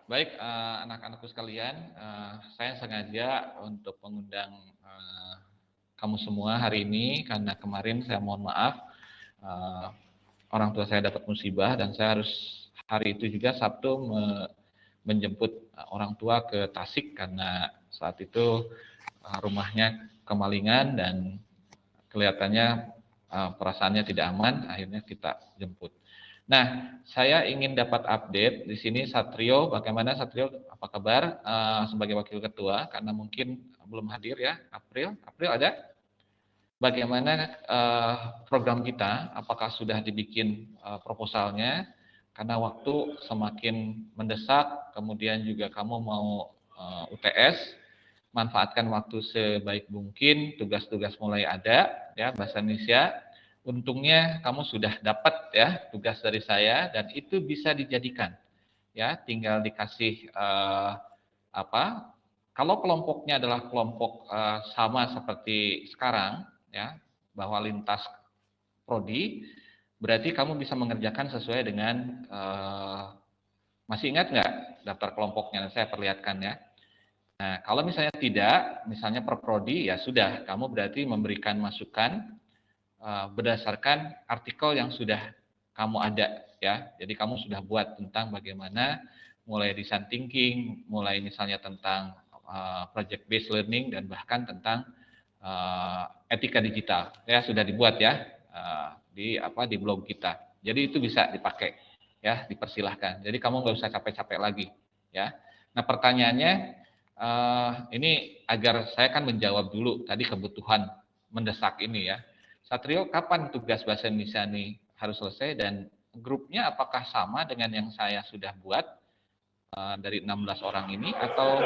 Baik, anak-anakku sekalian, saya sengaja untuk mengundang eh, kamu semua hari ini karena kemarin saya mohon maaf, eh, orang tua saya dapat musibah dan saya harus hari itu juga Sabtu menjemput orang tua ke Tasik karena saat itu rumahnya kemalingan dan kelihatannya perasaannya tidak aman, akhirnya kita jemput. Nah, saya ingin dapat update di sini Satrio, bagaimana Satrio, apa kabar sebagai wakil ketua? Karena mungkin belum hadir ya, April ada? Bagaimana program kita? Apakah sudah dibikin proposalnya? Karena waktu semakin mendesak, kemudian juga kamu mau UTS, manfaatkan waktu sebaik mungkin, tugas-tugas mulai ada, ya bahasa Indonesia. Untungnya kamu sudah dapat ya tugas dari saya dan itu bisa dijadikan, ya tinggal dikasih apa? Kalau kelompoknya adalah kelompok sama seperti sekarang, ya bahwa lintas prodi, berarti kamu bisa mengerjakan sesuai dengan masih ingat nggak daftar kelompoknya? Saya perlihatkan ya. Nah, kalau misalnya tidak, misalnya per prodi, ya sudah, kamu berarti memberikan masukan berdasarkan artikel yang sudah kamu ada, ya. Jadi kamu sudah buat tentang bagaimana mulai design thinking, mulai misalnya tentang project based learning dan bahkan tentang etika digital, ya sudah dibuat ya di blog kita. Jadi itu bisa dipakai, ya dipersilahkan. Jadi kamu nggak usah capek-capek lagi, ya. Nah pertanyaannya ini agar saya kan menjawab dulu tadi kebutuhan mendesak ini ya. Satrio, kapan tugas bahasa Indonesia ini harus selesai dan grupnya apakah sama dengan yang saya sudah buat dari 16 orang ini atau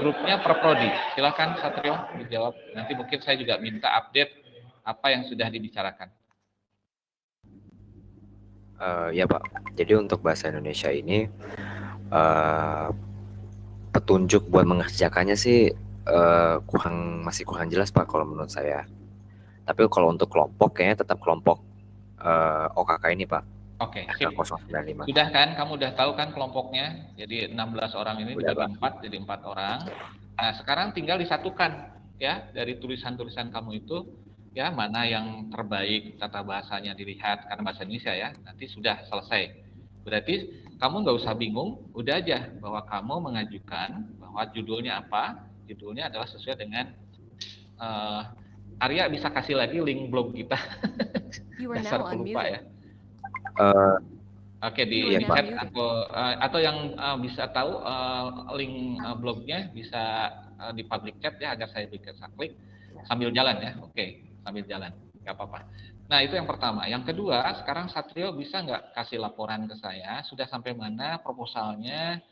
grupnya per prodi? Silakan Satrio dijawab. Nanti mungkin saya juga minta update apa yang sudah dibicarakan. Ya Pak, jadi untuk bahasa Indonesia ini uh, petunjuk buat mengerjakannya sih masih kurang jelas Pak kalau menurut saya. Tapi kalau untuk kelompok kayaknya tetap kelompok OKK ini Pak, Oke, sip. RK095. Sudah kan, kamu udah tahu kan kelompoknya? Jadi 16 orang ini Udah dibagi Pak. 4, jadi 4 orang. Nah, sekarang tinggal disatukan ya dari tulisan-tulisan kamu itu ya mana yang terbaik tata bahasanya dilihat karena bahasa Indonesia ya. Nanti sudah selesai. Berarti kamu nggak usah bingung, udah aja bahwa kamu mengajukan bahwa judulnya apa? Judulnya adalah sesuai dengan Arya bisa kasih lagi link blog kita. Dasar pelupa ya. Oke di Iya Pak. chat atau yang bisa tahu link blognya bisa di public chat ya agar saya bisa klik sambil jalan ya. Oke sambil jalan nggak apa-apa. Nah itu yang pertama. Yang kedua sekarang Satrio bisa nggak kasih laporan ke saya sudah sampai mana proposalnya?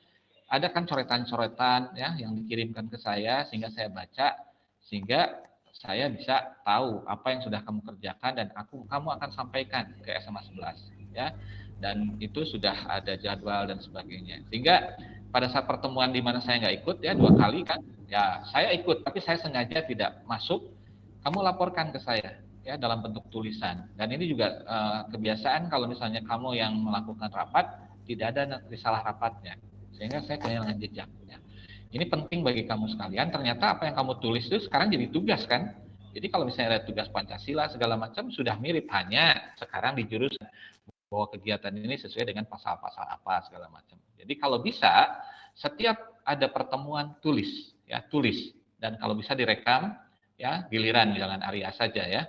Ada kan coretan-coretan ya yang dikirimkan ke saya sehingga saya baca sehingga saya bisa tahu apa yang sudah kamu kerjakan dan kamu akan sampaikan ke SMA 11 ya. Dan itu sudah ada jadwal dan sebagainya. Sehingga pada saat pertemuan di mana saya nggak ikut ya 2 kali kan, ya saya ikut tapi saya sengaja tidak masuk. Kamu laporkan ke saya ya dalam bentuk tulisan. Dan ini juga kebiasaan kalau misalnya kamu yang melakukan rapat tidak ada risalah rapatnya sehingga saya kehilangan jejaknya. Ini penting bagi kamu sekalian. Ternyata apa yang kamu tulis itu sekarang jadi tugas kan. Jadi kalau misalnya ada tugas Pancasila segala macam sudah mirip hanya sekarang di jurusan bahwa kegiatan ini sesuai dengan pasal-pasal apa segala macam. Jadi kalau bisa setiap ada pertemuan tulis ya tulis dan kalau bisa direkam ya giliran jangan Arya saja ya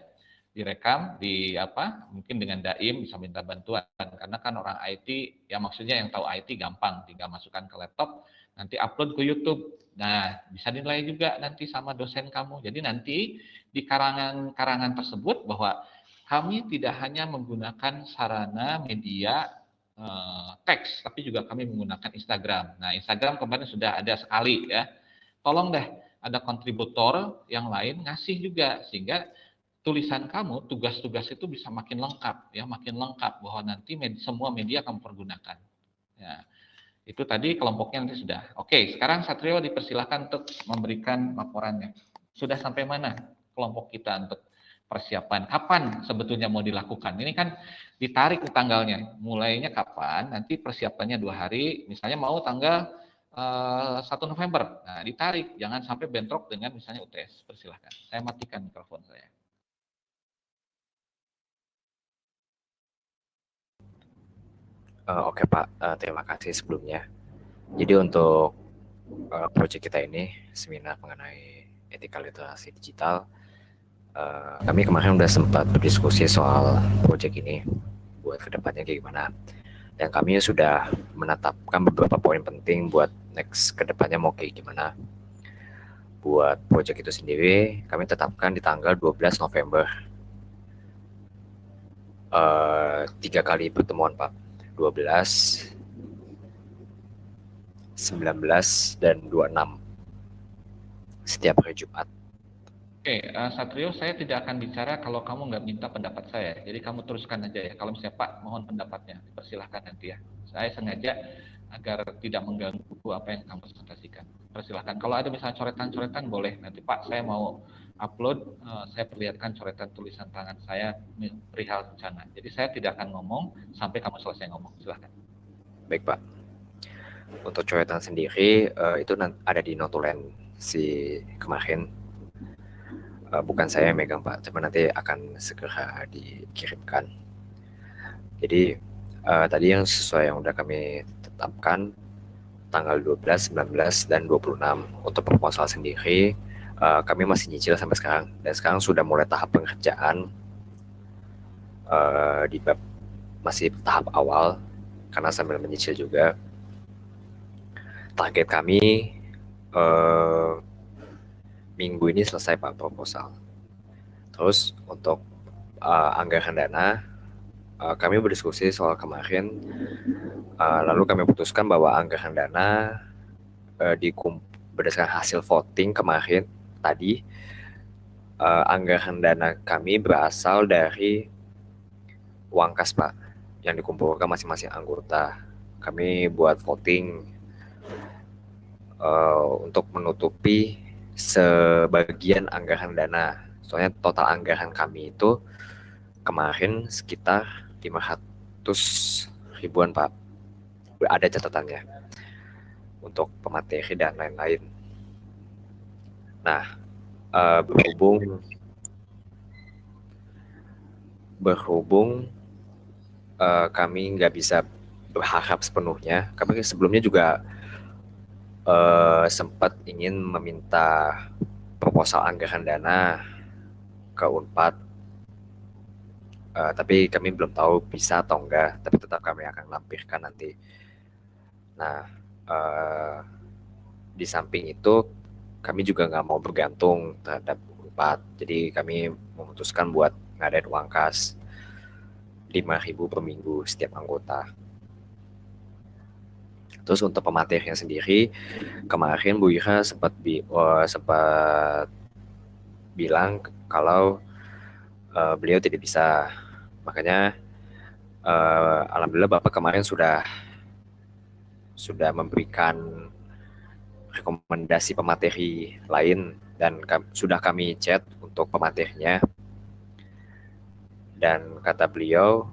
direkam di apa mungkin dengan Daim bisa minta bantuan karena kan orang IT ya maksudnya yang tahu IT gampang tinggal masukkan ke laptop nanti upload ke YouTube. Nah bisa dinilai juga nanti sama dosen kamu. Jadi nanti di karangan-karangan tersebut bahwa kami tidak hanya menggunakan sarana media teks, tapi juga kami menggunakan Instagram. Nah, Instagram kemarin sudah ada sekali ya. Tolong deh ada kontributor yang lain ngasih juga sehingga tulisan kamu, tugas-tugas itu bisa makin lengkap ya, makin lengkap bahwa nanti semua media kamu pergunakan. Ya, itu tadi kelompoknya nanti sudah. Oke, sekarang Satrio dipersilahkan untuk memberikan laporannya. Sudah sampai mana kelompok kita untuk persiapan. Kapan sebetulnya mau dilakukan? Ini kan ditarik ke tanggalnya. Mulainya kapan? Nanti persiapannya 2 hari. Misalnya mau tanggal 1 November. Nah, ditarik. Jangan sampai bentrok dengan misalnya UTS. Persilahkan. Saya matikan mikrofon saya. Oke Pak, terima kasih sebelumnya. Jadi untuk proyek kita ini, seminar mengenai etika literasi digital, kami kemarin udah sempat berdiskusi soal proyek ini buat kedepannya kayak gimana. Dan kami sudah menetapkan beberapa poin penting buat next kedepannya mau kayak gimana. Buat proyek itu sendiri, kami tetapkan di tanggal 12 November. 3 kali pertemuan Pak, 12, 19, dan 26 setiap hari Jumat. Oke, Satrio, saya tidak akan bicara kalau kamu nggak minta pendapat saya. Jadi kamu teruskan aja ya. Kalau misalnya Pak, mohon pendapatnya. Persilahkan nanti ya. Saya sengaja agar tidak mengganggu apa yang kamu presentasikan. Persilahkan. Kalau ada misalnya coretan-coretan boleh. Nanti Pak, saya mau upload, saya perlihatkan coretan tulisan tangan saya perihal bencana. Jadi saya tidak akan ngomong sampai kamu selesai ngomong. Silahkan. Baik Pak. Untuk coretan sendiri itu ada di notulen si kemarin. Bukan saya yang megang Pak, tapi nanti akan segera dikirimkan. Jadi tadi yang sesuai yang udah kami tetapkan tanggal 12, 19, dan 26. Untuk proposal sendiri kami masih nyicil sampai sekarang, dan sekarang sudah mulai tahap pengerjaan di bab masih tahap awal karena sambil menyicil juga. Target kami minggu ini selesai Pak proposal. Terus untuk anggaran dana, kami berdiskusi soal kemarin, lalu kami putuskan bahwa anggaran dana berdasarkan hasil voting kemarin tadi, anggaran dana kami berasal dari uang kas Pak yang dikumpulkan masing-masing anggota. Kami buat voting untuk menutupi sebagian anggaran dana. Soalnya total anggaran kami itu kemarin sekitar 500 ribuan Pak. Ada catatannya untuk pemateri dan lain-lain. Nah, berhubung kami nggak bisa berharap sepenuhnya. Kami sebelumnya juga sempat ingin meminta proposal anggaran dana ke Unpad, tapi kami belum tahu bisa atau enggak, tapi tetap kami akan lampirkan nanti. Nah, di samping itu kami juga nggak mau bergantung terhadap Unpad, jadi kami memutuskan buat ngadain uang kas 5.000 per minggu setiap anggota. Terus untuk pematerinya sendiri, kemarin Bu Ira sempat bilang kalau beliau tidak bisa. Makanya alhamdulillah Bapak kemarin sudah memberikan rekomendasi pemateri lain, dan sudah kami chat untuk pematerinya. Dan kata beliau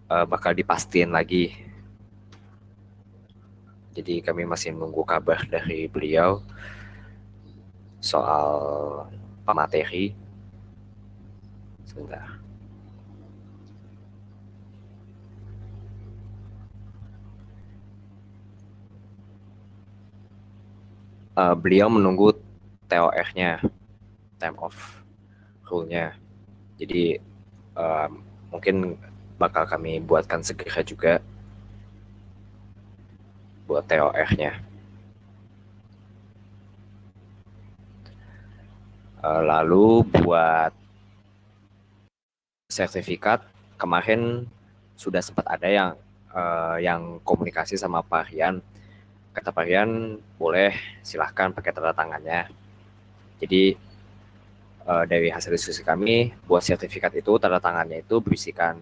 bakal dipastiin lagi. Jadi kami masih menunggu kabar dari beliau soal pemateri. Sebentar. Beliau menunggu TOR-nya, time of rule-nya. Jadi mungkin bakal kami buatkan segera juga buat TOR-nya. Lalu buat sertifikat, kemarin sudah sempat ada yang komunikasi sama Pak Rian. Kata Pak Rian, boleh silahkan pakai tanda tangannya. Jadi dari hasil diskusi kami, buat sertifikat itu tanda tangannya itu berisikan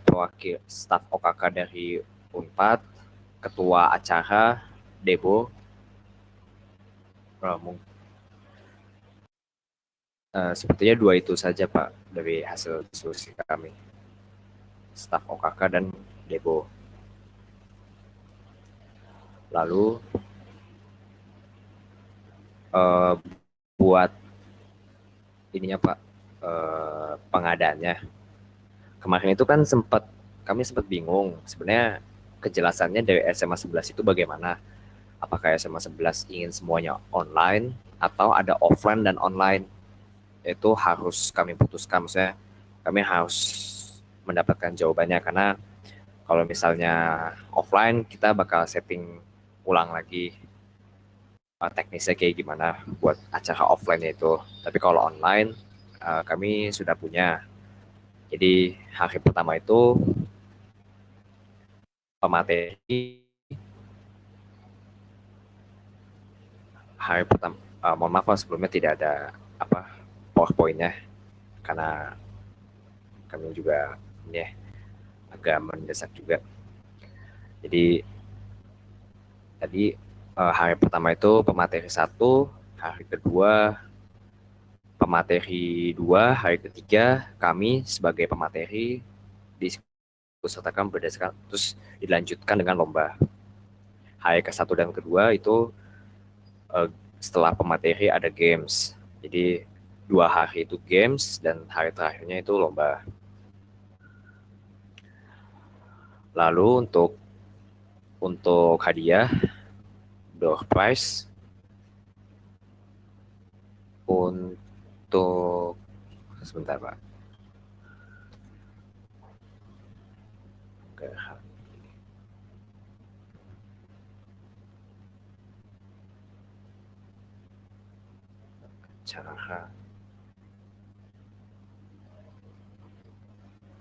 pewakil staf OKK dari Unpad, ketua acara, Debo, Sepertinya dua itu saja Pak dari hasil diskusi kami, staf OKK dan Debo. Lalu buat ininya Pak, pengadaannya kemarin itu kan kami sempat bingung sebenarnya kejelasannya dari SMA 11 itu bagaimana. Apakah SMA 11 ingin semuanya online atau ada offline dan online? Itu harus kami putuskan, maksudnya kami harus mendapatkan jawabannya, karena kalau misalnya offline kita bakal setting ulang lagi teknisnya kayak gimana buat acara offline itu. Tapi kalau online kami sudah punya. Jadi hari pertama itu pemateri, hari pertama mohon maaf sebelumnya tidak ada PowerPoint-nya karena kami juga ini agak mendesak juga. Jadi tadi hari pertama itu pemateri 1, hari kedua pemateri 2, hari ketiga kami sebagai pemateri disertakan berdasarkan, terus dilanjutkan dengan lomba. Hari ke-1 dan kedua itu setelah pemateri ada games. Jadi 2 hari itu games dan hari terakhirnya itu lomba. Lalu untuk hadiah door prize untuk sebentar Pak. Cara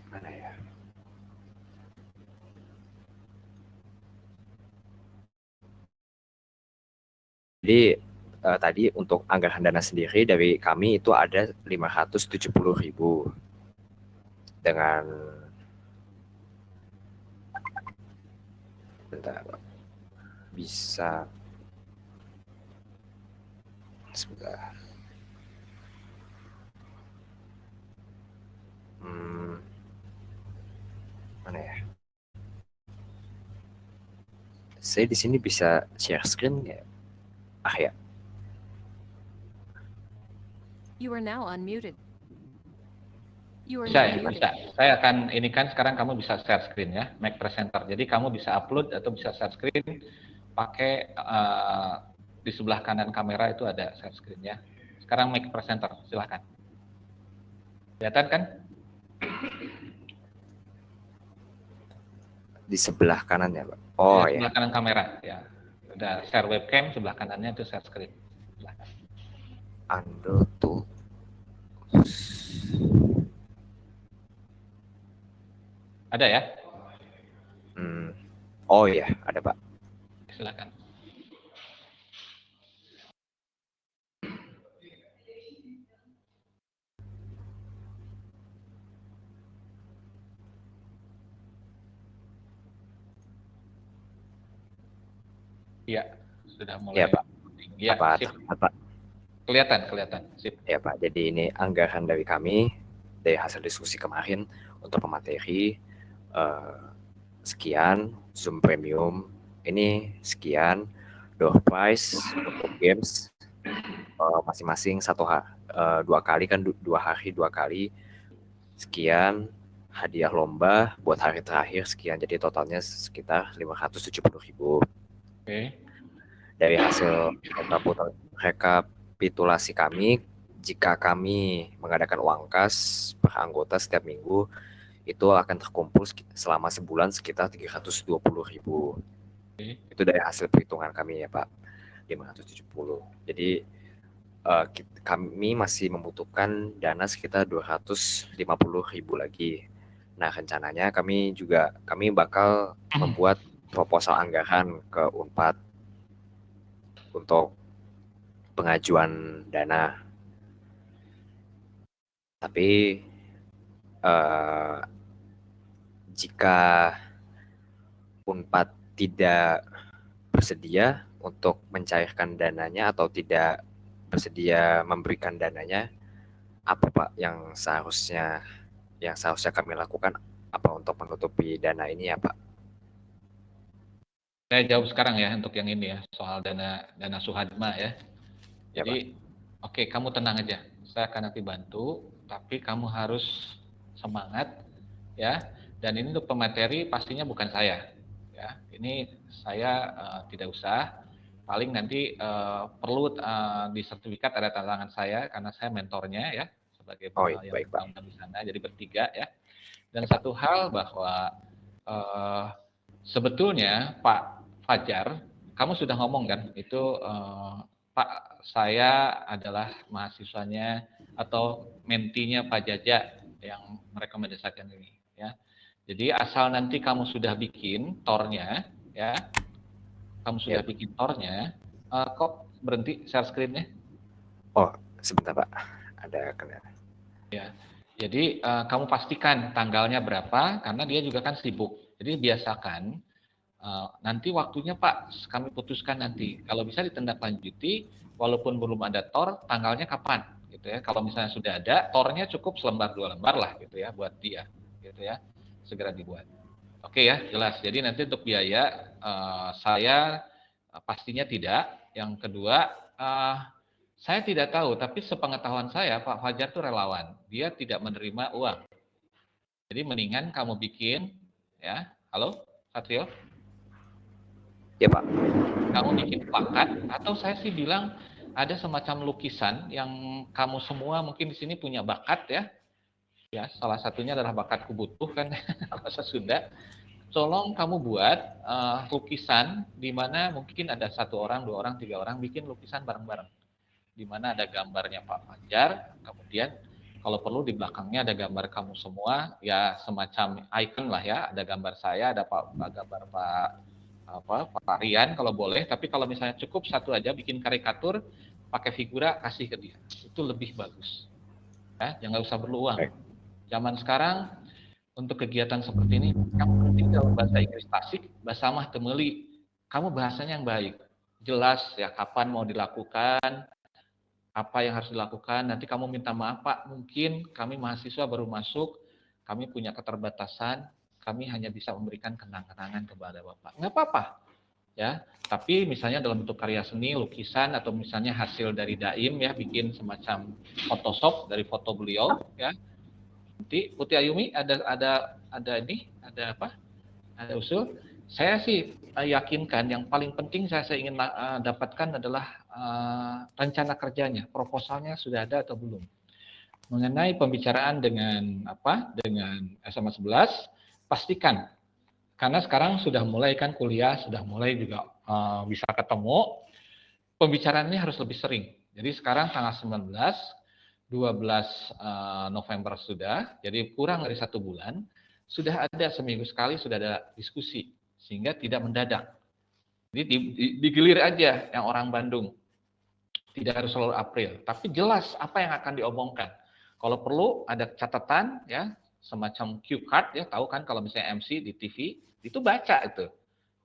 mana ya? Jadi tadi untuk anggaran dana sendiri dari kami itu ada 570.000 dengan bentar bisa sebentar. Mana ya? Saya di sini bisa share screen ya? Ya. You are now unmuted. Bisa ya, bisa. Saya akan ini kan sekarang kamu bisa share screen ya, make presenter. Jadi kamu bisa upload atau bisa share screen pakai di sebelah kanan kamera itu ada share screen ya. Sekarang make presenter, silahkan. Kelihatan kan? Di sebelah kanan ya Pak? Oh ya. Sebelah kanan kamera ya. Ada share webcam, sebelah kanannya itu share screen. Silahkan. Ando tuh. Ada ya? Oh ya, ada Pak. Silakan. Iya, sudah mulai. Ya Pak. Ya, sip. Apa? Kelihatan, sip. Ya Pak, jadi ini anggaran dari kami dari hasil diskusi kemarin untuk pemateri sekian, Zoom Premium ini sekian, door prize untuk games masing-masing 2 kali kan 2 hari 2 kali sekian, hadiah lomba buat hari terakhir sekian, jadi totalnya sekitar 570.000. Oke. Dari hasil rekapitulasi kami, jika kami mengadakan uang kas per anggota setiap minggu, itu akan terkumpul selama sebulan sekitar 320.000. Itu dari hasil perhitungan kami ya Pak, 570. Jadi kami masih membutuhkan dana sekitar 250.000 lagi. Nah rencananya kami bakal membuat proposal anggaran ke Unpad untuk pengajuan dana. Tapi jika Unpad tidak bersedia untuk mencairkan dananya atau tidak bersedia memberikan dananya, apa Pak yang seharusnya kami lakukan apa untuk menutupi dana ini ya Pak? Saya jawab sekarang ya untuk yang ini ya, soal dana Suhadma ya. Ya Pak. Jadi, oke, kamu tenang aja. Saya akan nanti bantu, tapi kamu harus semangat ya. Dan ini untuk pemateri pastinya bukan saya. Ya, ini saya tidak usah. Paling nanti perlu di sertifikat ada tangan saya karena saya mentornya ya sebagai Oh iya, yang baik Pak. bertanggung jawab di sana. Jadi bertiga ya. Dan Ya Pak. satu hal bahwa eh, sebetulnya Pak Fajar, kamu sudah ngomong kan, itu Pak, saya adalah mahasiswanya atau mentinya Pak Jaja yang merekomendasikan ini, ya. Jadi asal nanti kamu sudah bikin tornya, ya, kamu Ya sudah Pak. bikin tornya, kok berhenti share screen-nya? Oh, sebentar Pak. Ada kendala. Ya. Jadi kamu pastikan tanggalnya berapa, karena dia juga kan sibuk. Jadi biasakan nanti waktunya Pak, kami putuskan nanti. Kalau bisa ditindaklanjuti, walaupun belum ada tor, tanggalnya kapan, gitu ya. Kalau misalnya sudah ada, tornya cukup selembar 2 lembar lah, gitu ya, buat dia, gitu ya. Segera dibuat. Oke ya, jelas. Jadi nanti untuk biaya, saya pastinya tidak. Yang kedua, saya tidak tahu, tapi sepengetahuan saya, Pak Fajar itu relawan. Dia tidak menerima uang. Jadi mendingan kamu bikin, ya. Halo, Satrio? Ya Pak. Kamu bikin plakat, atau saya sih bilang ada semacam lukisan yang kamu semua mungkin di sini punya bakat ya. Ya, salah satunya adalah bakat kubutuh kan bahasa Sunda. Tolong kamu buat lukisan di mana mungkin ada 1 orang, 2 orang, 3 orang bikin lukisan bareng-bareng. Di mana ada gambarnya Pak Fajar, kemudian kalau perlu di belakangnya ada gambar kamu semua, ya semacam icon lah ya, ada gambar saya, ada gambar Pak Rian kalau boleh, tapi kalau misalnya cukup satu aja bikin karikatur, pakai figura kasih ke dia, itu lebih bagus. Ya, jangan usah perlu uang. Baik. Zaman sekarang untuk kegiatan seperti ini, yang penting dalam bahasa Inggris tasik, bahasa mah temeli. Kamu bahasanya yang baik, jelas ya kapan mau dilakukan, apa yang harus dilakukan. Nanti kamu minta maaf Pak, mungkin kami mahasiswa baru masuk, kami punya keterbatasan, kami hanya bisa memberikan kenang-kenangan kepada Bapak. Nggak apa-apa, ya. Tapi misalnya dalam bentuk karya seni, lukisan, atau misalnya hasil dari Daim ya, bikin semacam Photoshop dari foto beliau, ya. Nanti Putih Ayumi ada apa? Ada usul. Saya sih yakinkan yang paling penting saya ingin dapatkan adalah rencana kerjanya, proposalnya sudah ada atau belum. Mengenai pembicaraan dengan SMA 11, pastikan karena sekarang sudah mulai kan kuliah, sudah mulai juga bisa ketemu, pembicaraan ini harus lebih sering. Jadi sekarang tanggal 19, 12 November sudah, jadi kurang dari 1 bulan, sudah ada seminggu sekali sudah ada diskusi, sehingga tidak mendadak. Jadi digilir aja yang orang Bandung, tidak harus selalu April, tapi jelas apa yang akan diomongkan. Kalau perlu ada catatan ya, semacam cue card ya, tahu kan kalau misalnya MC di TV itu baca itu.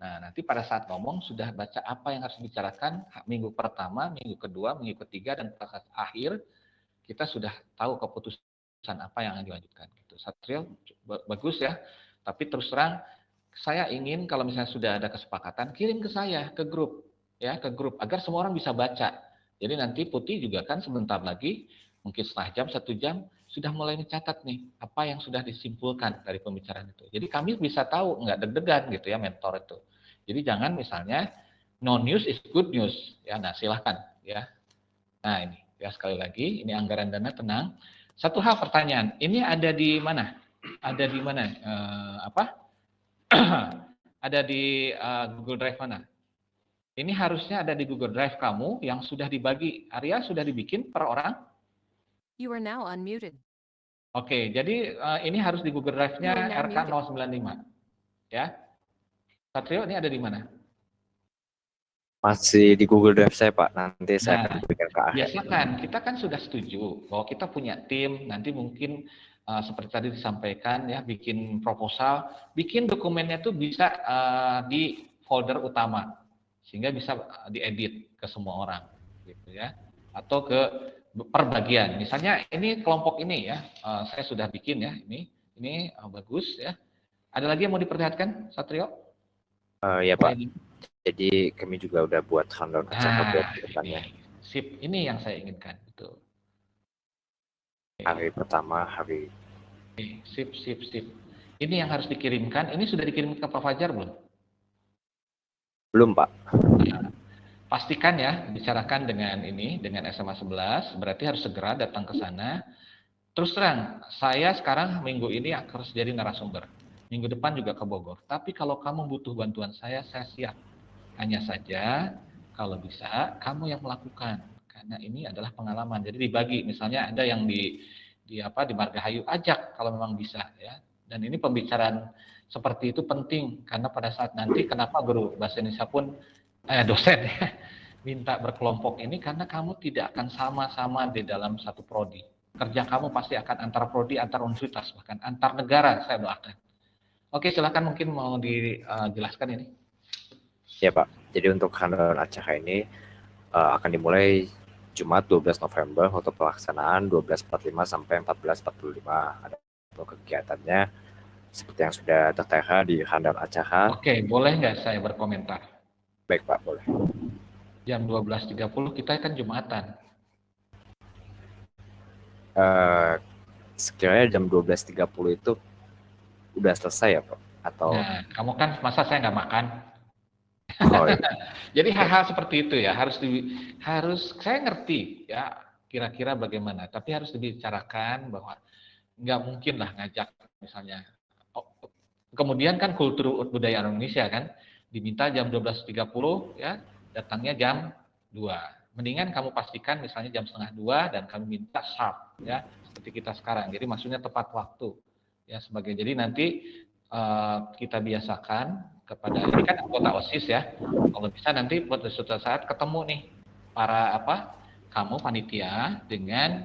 Nah, nanti pada saat ngomong sudah baca apa yang harus dibicarakan minggu pertama, minggu kedua, minggu ketiga, dan pada saat akhir kita sudah tahu keputusan apa yang akan dilanjutkan. Gitu. Satrio bagus ya, tapi terus terang saya ingin kalau misalnya sudah ada kesepakatan kirim ke saya ke grup ya, ke grup agar semua orang bisa baca. Jadi nanti Putih juga kan sebentar lagi mungkin setengah jam, 1 jam sudah mulai mencatat nih apa yang sudah disimpulkan dari pembicaraan itu. Jadi kami bisa tahu nggak deg-degan gitu ya mentor itu. Jadi jangan misalnya no news is good news ya. Nah silahkan ya. Nah ini ya sekali lagi ini anggaran dana tenang. Satu hal pertanyaan, ini ada di mana? Ada di mana? Ada di Google Drive mana? Ini harusnya ada di Google Drive kamu yang sudah dibagi. Arya sudah dibikin per orang? You are now unmuted. Oke, jadi ini harus di Google Drive-nya You are now muted. RK095. Ya. Satrio ini ada di mana? Masih di Google Drive saya Pak. Nanti saya akan Nah, berikan ke akhir. biasakan kita kan sudah setuju bahwa kita punya tim, nanti mungkin seperti tadi disampaikan ya, bikin proposal, bikin dokumennya tuh bisa di folder utama sehingga bisa diedit ke semua orang gitu ya, atau ke per bagian. Misalnya ini kelompok ini ya, saya sudah bikin ya, ini bagus ya. Ada lagi yang mau diperlihatkan, Satrio? Ya Pak, Selain ini? jadi kami juga udah buat rundown acaka buat Nah, depannya. ini sip, ini yang saya inginkan, betul. Hari pertama, hari Sip. Ini yang harus dikirimkan. Ini sudah dikirim ke Pak Fajar belum? belum Pak. Pastikan ya, bicarakan dengan dengan SMA 11, berarti harus segera datang ke sana. Terus terang, saya sekarang minggu ini harus jadi narasumber. Minggu depan juga ke Bogor. Tapi kalau kamu butuh bantuan saya siap. Hanya saja, kalau bisa, kamu yang melakukan. Karena ini adalah pengalaman. Jadi dibagi, misalnya ada yang di Margahayu, ajak kalau memang bisa ya. Dan ini pembicaraan seperti itu penting karena pada saat nanti kenapa guru bahasa Indonesia pun dosen ya, minta berkelompok ini karena kamu tidak akan sama-sama di dalam satu prodi. Kerja kamu pasti akan antar prodi, antar universitas, bahkan antar negara, saya doakan. Oke, silakan mungkin mau dijelaskan ini. Ya Pak, jadi untuk rundown acaka ini akan dimulai Jumat 12 November untuk pelaksanaan 12.45 sampai 14.45. Ada untuk kegiatannya seperti yang sudah tertera di rundown acaka. Oke, boleh nggak saya berkomentar? Baik Pak, boleh. Jam 12.30 kita kan Jumatan. Sekiranya jam 12.30 itu udah selesai ya Pak? Atau Nah, kamu kan masa saya nggak makan? oh, iya. Jadi hal-hal seperti itu ya harus saya ngerti ya kira-kira bagaimana, tapi harus dibicarakan bahwa nggak mungkin lah ngajak misalnya. Kemudian kan kultur budaya Indonesia kan diminta jam 12.30 ya, datangnya jam 2. Mendingan kamu pastikan misalnya jam setengah 2 dan kami minta sharp ya, seperti kita sekarang. Jadi maksudnya tepat waktu ya sebagai. Jadi nanti kita biasakan kepada ini kan anggota OSIS ya. Kalau bisa nanti buat suatu saat ketemu nih para kamu panitia dengan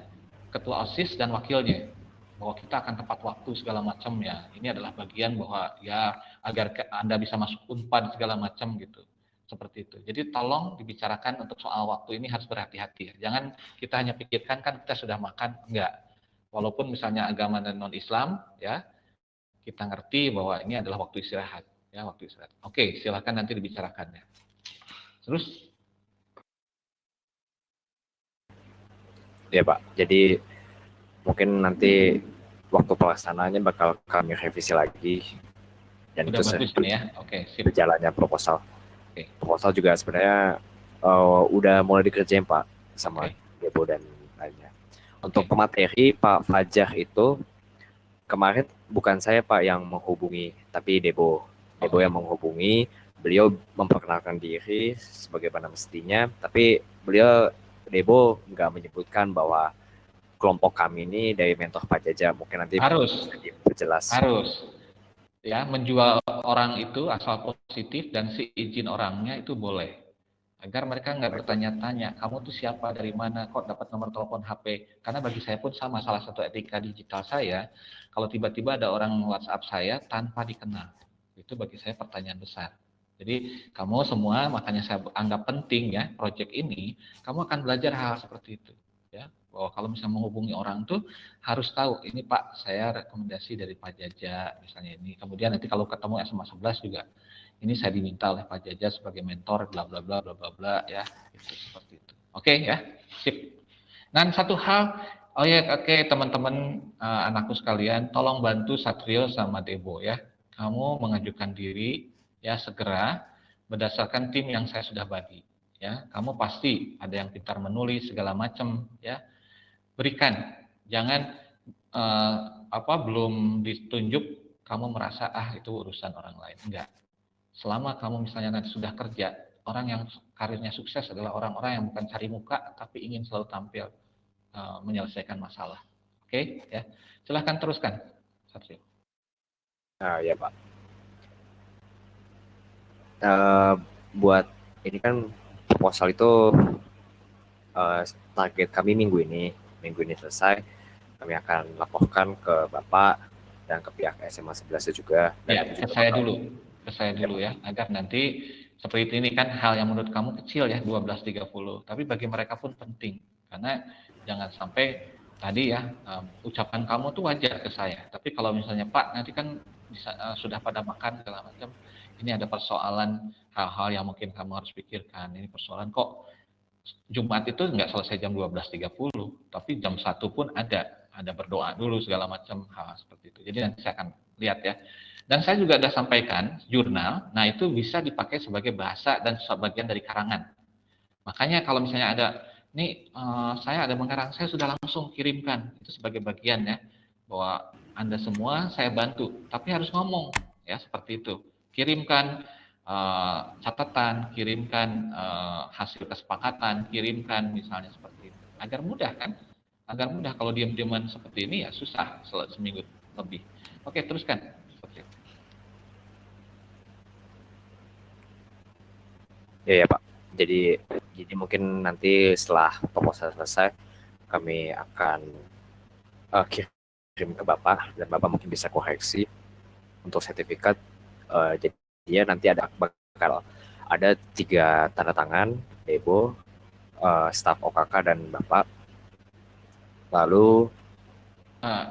ketua OSIS dan wakilnya bahwa kita akan tepat waktu segala macam ya. Ini adalah bagian bahwa ya agar Anda bisa masuk Unpad segala macam gitu. Seperti itu. Jadi tolong dibicarakan untuk soal waktu ini harus berhati-hati ya. Jangan kita hanya pikirkan kan kita sudah makan, enggak. Walaupun misalnya agama dan non-Islam ya, kita ngerti bahwa ini adalah waktu istirahat ya, waktu istirahat. Oke, silakan nanti dibicarakannya. Terus Ya Pak, jadi mungkin nanti waktu pelaksanaannya bakal kami revisi lagi dan udah itu bagus ini ya. Oke, sip. berjalannya proposal. Oke. Proposal juga sebenarnya udah mulai dikerjain Pak sama Debo dan lainnya. Untuk pemateri Pak Fajar itu kemarin bukan saya Pak yang menghubungi, tapi Debo yang menghubungi. Beliau memperkenalkan diri sebagaimana mestinya, tapi Debo nggak menyebutkan bahwa kelompok kami ini dari mentor Pak Jaja. Mungkin nanti harus diperjelas. harus ya, menjual orang itu asal positif dan si izin orangnya itu boleh, agar mereka nggak bertanya-tanya kamu tuh siapa, dari mana, kok dapat nomor telepon HP. Karena bagi saya pun sama, salah satu etika digital saya kalau tiba-tiba ada orang WhatsApp saya tanpa dikenal, itu bagi saya pertanyaan besar. Jadi kamu semua, makanya saya anggap penting ya project ini, kamu akan belajar hal seperti itu ya, bahwa kalau misalnya menghubungi orang tuh harus tahu ini Pak, saya rekomendasi dari Pak Jaja misalnya ini. Kemudian nanti kalau ketemu SMA 11 juga, ini saya diminta oleh Pak Jaja sebagai mentor bla bla bla bla bla bla ya, itu seperti itu. Oke ya, sip. Dan satu hal, teman-teman anakku sekalian, tolong bantu Satrio sama Debo ya. Kamu mengajukan diri ya segera berdasarkan tim yang saya sudah bagi ya. Kamu pasti ada yang pintar menulis segala macam ya. Berikan, jangan belum ditunjuk kamu merasa itu urusan orang lain. Enggak. Selama kamu misalnya nanti sudah kerja, orang yang karirnya sukses adalah orang-orang yang bukan cari muka tapi ingin selalu tampil menyelesaikan masalah. Oke, ya. Silahkan teruskan, Satrio. Ya Pak. Buat ini kan proposal itu target kami minggu ini selesai. Kami akan laporkan ke Bapak dan ke pihak SMA 11 juga. Ya, ke saya dulu ya, agar nanti seperti ini kan hal yang menurut kamu kecil ya, 12.30, tapi bagi mereka pun penting karena Jangan sampai tadi ya, ucapan kamu tuh wajar ke saya, tapi kalau misalnya Pak nanti kan sudah pada makan segala macam, ini ada persoalan hal-hal yang mungkin kamu harus pikirkan. Ini persoalan kok Jumat itu nggak selesai jam 12.30, tapi jam 1 pun ada berdoa dulu segala macam hal seperti itu. Jadi nanti saya akan lihat ya. Dan saya juga ada sampaikan jurnal, nah itu bisa dipakai sebagai bahasa dan sebagian dari karangan. Makanya kalau misalnya ada, nih saya ada mengarang, saya sudah langsung kirimkan, itu sebagai bagian ya, bahwa Anda semua saya bantu, tapi harus ngomong, ya seperti itu. Kirimkan catatan, kirimkan hasil kesepakatan, kirimkan misalnya seperti itu. Agar mudah kan? Agar mudah, kalau diam-diaman seperti ini ya susah, seminggu lebih. Oke, teruskan. Ya Pak. Jadi mungkin nanti setelah proposal selesai kami akan kirim ke Bapak dan Bapak mungkin bisa koreksi untuk sertifikat. Jadi nanti bakal ada 3 tanda tangan Ibu, staf OKK dan Bapak. Lalu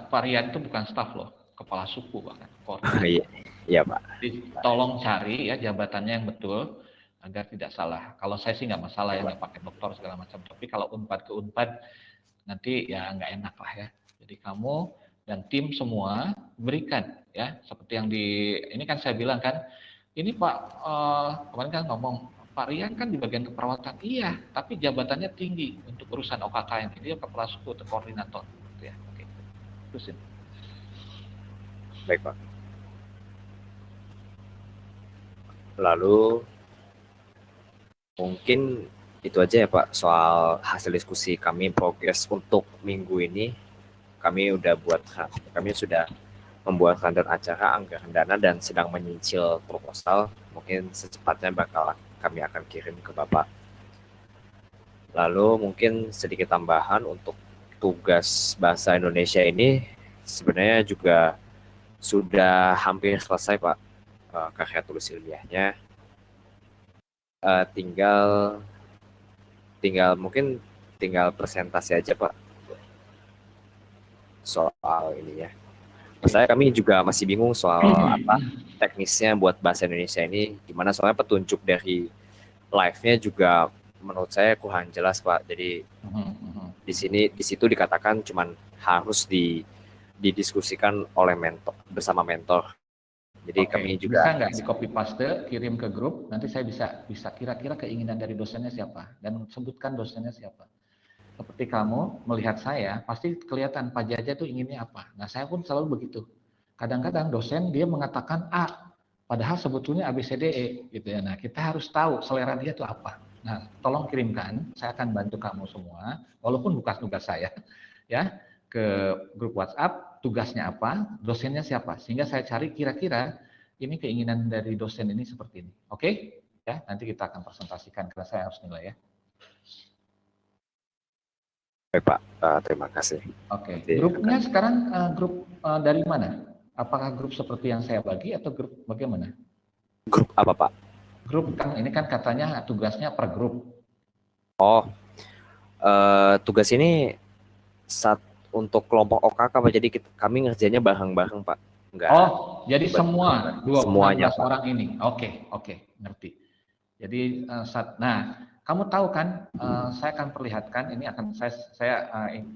varian itu bukan staf loh, kepala suku bahkan. Iya Pak. Jadi, tolong cari ya jabatannya yang betul agar tidak salah. Kalau saya sih nggak masalah ya, nggak pakai doktor segala macam. Tapi kalau unpad ke unpad nanti ya nggak enak lah ya. Jadi kamu dan tim semua berikan ya, seperti yang ini kan saya bilang kan, ini Pak kemarin kan ngomong Pak Rian kan di bagian keperawatan, iya, tapi jabatannya tinggi untuk urusan OKK yang dia kepala suku atau koordinator, gitu ya. Oke, terusin. Baik Pak. Lalu mungkin itu aja ya Pak soal hasil diskusi kami, progres untuk minggu ini. Kami sudah membuat kalender acara, anggaran dana, dan sedang menyicil proposal. Mungkin secepatnya kami akan kirim ke Bapak. Lalu mungkin sedikit tambahan untuk tugas bahasa Indonesia ini sebenarnya juga sudah hampir selesai Pak, karya tulis ilmiahnya. Tinggal presentasi aja Pak soal ininya. Kami juga masih bingung soal apa teknisnya buat bahasa Indonesia ini gimana, soalnya petunjuk dari live-nya juga menurut saya kurang jelas Pak. Jadi di situ dikatakan cuman harus didiskusikan oleh bersama mentor. Jadi kami juga bisa nggak di copy paste, kirim ke grup, nanti saya bisa kira-kira keinginan dari dosennya siapa dan sebutkan dosennya siapa. Seperti kamu melihat saya, pasti kelihatan Pak Jaja tuh inginnya apa. Nah, saya pun selalu begitu. Kadang-kadang dosen dia mengatakan A, padahal sebetulnya ABCDE gitu ya. Nah, kita harus tahu selera dia itu apa. Nah, tolong kirimkan, saya akan bantu kamu semua, walaupun bukan tugas saya, ya, ke grup WhatsApp, tugasnya apa, dosennya siapa, sehingga saya cari kira-kira ini keinginan dari dosen ini seperti ini. Oke? Ya, nanti kita akan presentasikan karena saya harus nilai ya. Baik Pak, terima kasih. Oke, grupnya sekarang grup dari mana? Apakah grup seperti yang saya bagi atau grup bagaimana? Grup apa Pak? Grup kan ini kan katanya tugasnya per grup. Oh, tugas ini untuk kelompok OKK Pak, jadi kami ngerjainnya bareng-bareng Pak. Enggak. Oh, jadi semua 12 orang ini. Oke, ngerti. Jadi nah, kamu tahu kan, saya akan perlihatkan, ini akan saya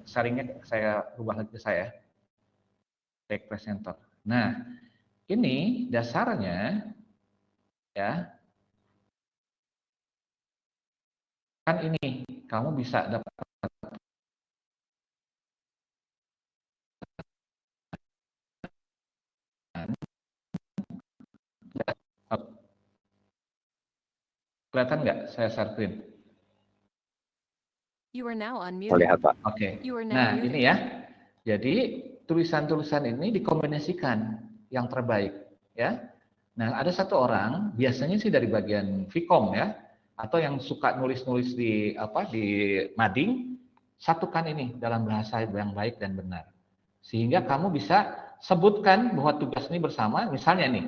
sharingnya saya rubah lagi ke saya. Back presenter. Nah, ini dasarnya ya. Kan ini kamu bisa dapat kelihatan nggak saya share screen? You are now unmuted. Lihat Pak. Oke. Nah, ini ya. Jadi tulisan-tulisan ini dikombinasikan yang terbaik, ya. Nah, ada satu orang, biasanya sih dari bagian Vkom ya, atau yang suka nulis-nulis di mading, satukan ini dalam bahasa yang baik dan benar. Sehingga kamu bisa sebutkan bahwa tugas ini bersama, misalnya nih,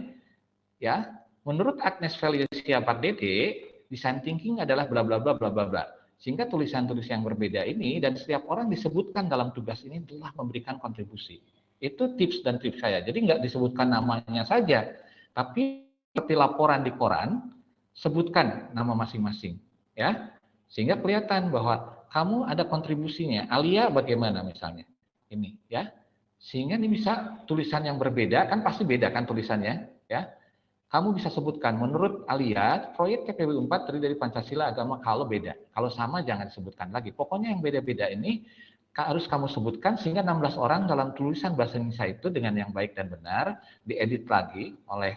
ya, menurut Agnes Felicia Pardede, design thinking adalah bla bla bla bla bla bla. Sehingga tulisan-tulisan yang berbeda ini dan setiap orang disebutkan dalam tugas ini telah memberikan kontribusi. Itu tips dan trik saya. Jadi nggak disebutkan namanya saja, tapi seperti laporan di koran, sebutkan nama masing-masing, ya, sehingga kelihatan bahwa kamu ada kontribusinya. Alia bagaimana misalnya, ini, ya, sehingga ini bisa tulisan yang berbeda, kan pasti beda kan tulisannya, ya. Kamu bisa sebutkan, menurut Alia, proyek TPW 4 terdiri dari Pancasila, agama, kalau beda. Kalau sama jangan sebutkan lagi. Pokoknya yang beda-beda ini harus kamu sebutkan sehingga 16 orang dalam tulisan bahasa Indonesia itu dengan yang baik dan benar diedit lagi oleh